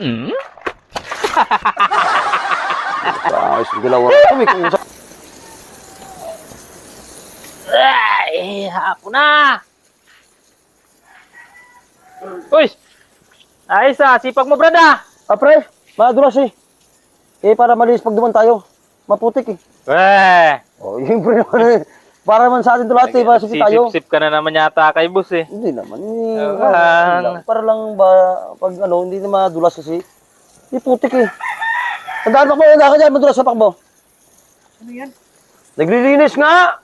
Hmm? Ayos, galaw ako. May kausap. Ay, hapon na. Uy! Ayos sipag mo, brad Pre, madulas eh. Para malinis pag duman tayo. Maputik eh. Yun pre naman eh. Para naman sa atin ito lahat eh. Para sige tayo. Sip ka na naman yata kay boss eh. Hindi naman eh. Para lang ba, pag hindi na madulas kasi. Hindi putik eh. Tandaan mo, wala ka dyan, madulas sa pakbo. Ano yan? Naglilinis nga!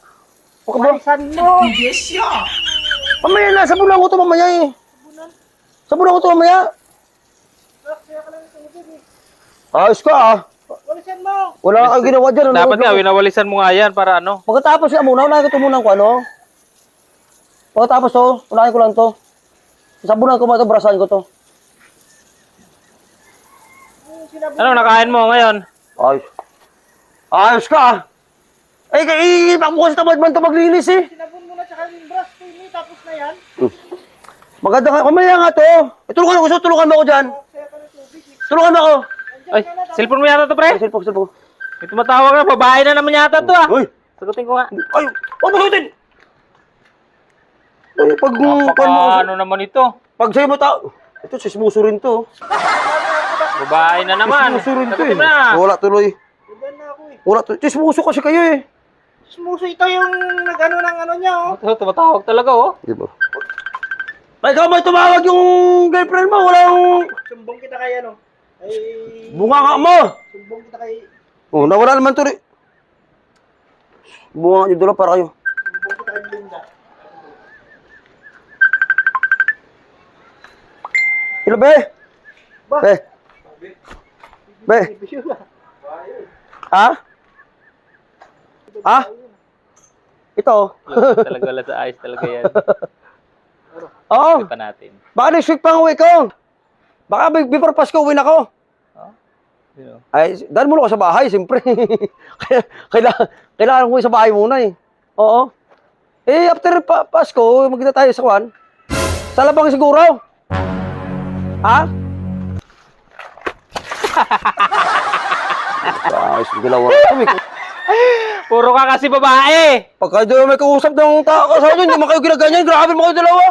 Walisan mo! Mamaya na, sabunan ko ito mamaya eh. Sabunan ko ito mamaya. Ayos ka ah. Walisan mo! Wala kang ginawa dyan. Dapat nga, winawalisan mo nga yan para ano. Pagkatapos nga muna, unahin ko ito muna ko ano. Pagkatapos to, unahin ko lang to. Sabunan ko mga ito, brasahin ko to. Ano, nakain mo ngayon? Ayos. Ayos ka ah. Ipak mo kasi tamad man ito maglinis eh. Sinabon mo na tsaka yung brush to ini, tapos na yan. Maganda ka, kumaya nga to. Tulungan mo, tulungan mo ako dyan. Tulungan mo ako. Ay, cellphone mo yata to, pre? Cellphone. May tumatawag na, babae na naman yata to ah. Uy! Sagutin ko nga. Ay! Huwag mo sagutin! Ay, pag... Ano naman ito? Pag sa'yo mo tao... Ito, sismuso rin to. Babae na naman. Sismuso rin to Sagutin eh. mo na. Wala tuloy. Diyan na ako eh. Wala tuloy. Sismuso kasi kayo eh. Smuso ito yung nag-ano ng ano niya oh. Ito, tumatawag talaga oh. Diba? Ay, ikaw may tumawag yung girlfriend mo. Walang... Sumbong kita kay ano. Ay... Bunga nga mo! Sumbong kita kay... Oh, nawala naman to rin. Bunga nga nyo dala para kayo. Sumbong kita kay Linda. Hello, be? Ba? Be? Be? Bisyo na. Ha? Ha? Ito. Talaga wala sa ayos talaga yan. Oo. Ito pa natin. Baka next week pang uwi ko. Baka before Pasko uwi na ako. You know. Ay, dahil muna ko sa bahay, siyempre. Kailangan ko sa bahay muna eh. Oo. Eh, after Pasko, magkita tayo sa kwan. Sa labang siguro. Ha? Ayos, galaw ako. Puro ka kasi babae. Pagka doon may kausap ng tao sa inyo, hindi mo kayo ginaganyan, grabe mo kayo dalawa.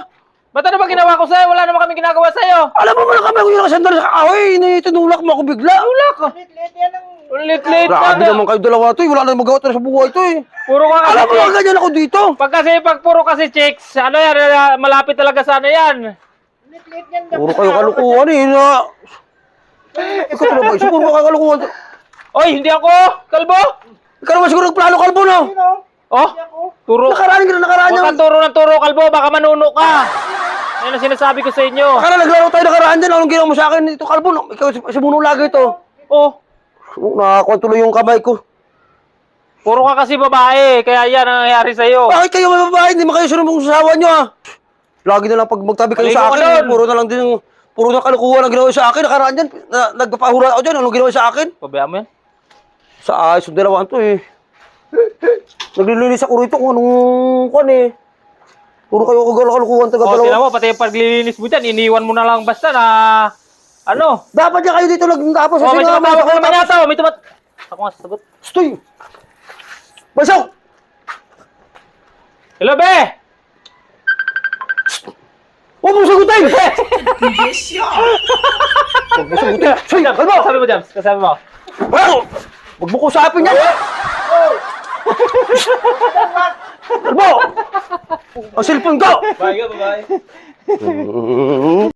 Ba't ano ba ginawa ko sa'yo? Wala naman kami ginagawa sa'yo. Alam mo na kami kung yung nakasandal sa kahoy, tinulak mo ako bigla. Tulak. Lit-lit yan ang... Ulit-lit Grabe na. naman kayo dalawa to, wala na magawa to sa buhay to eh. Puro ka kasi Alam mo na chicks. ganyan ako dito. Pag puro kasi chicks, ano yan, malapit talaga sa ano yan. Lit-lit yan. Puro kayo kalukuhan eh. Ikaw pala ba? Siguro ka kalukuhan. Oy, hindi ako, kalbo. Ikaw naman siguro nagplano kalbo no? Sino? Oh, Ako. turo. Nakaraan ka na nakaraan Huwag yan. kang turo ng turo, kalbo, baka manuno ka. Yan ang sinasabi ko sa inyo. Akala naglaro tayo nakaraan dyan. Anong ginawa mo sa akin? Ito kalbo no? Ikaw si Muno lagi ito. Oh, Nakakuha tuloy yung kamay ko. puro ka kasi babae, kaya yan ang nangyayari sa'yo. Bakit kayo mga babae? Hindi mo kayo sunod sa asawa nyo ah. Lagi na lang pag magtabi kayo Maligo sa ka akin. doon. Puro na lang din yung... Puro na kalukuhan ang ginawa sa akin. Nakaraan dyan. Nagpapahura ako dyan. Anong ginawa sa akin? Pabayaan mo yan. Sa ayos yung dalawan to eh. Naglilinis ako rito kung anong kwan eh. Puro kayo kagalukuhan taga O, tinan dalawa. mo, pati yung paglilinis mo dyan, iniwan mo na lang basta na... Ano? Dapat niya kayo dito nagtapos. Oh, may tumatawag ka naman yata, oh, may tumat... Ako nga sasagot. Stoy! Basok! Hello, be! Huwag mong sagutin! Huwag mong sagutin! Soy! Kalbo! Sabi mo, Jams, kasabi mo. Well! Huwag mo kusapin yan! Kalbo! Ang cellphone ko! Bye, bye.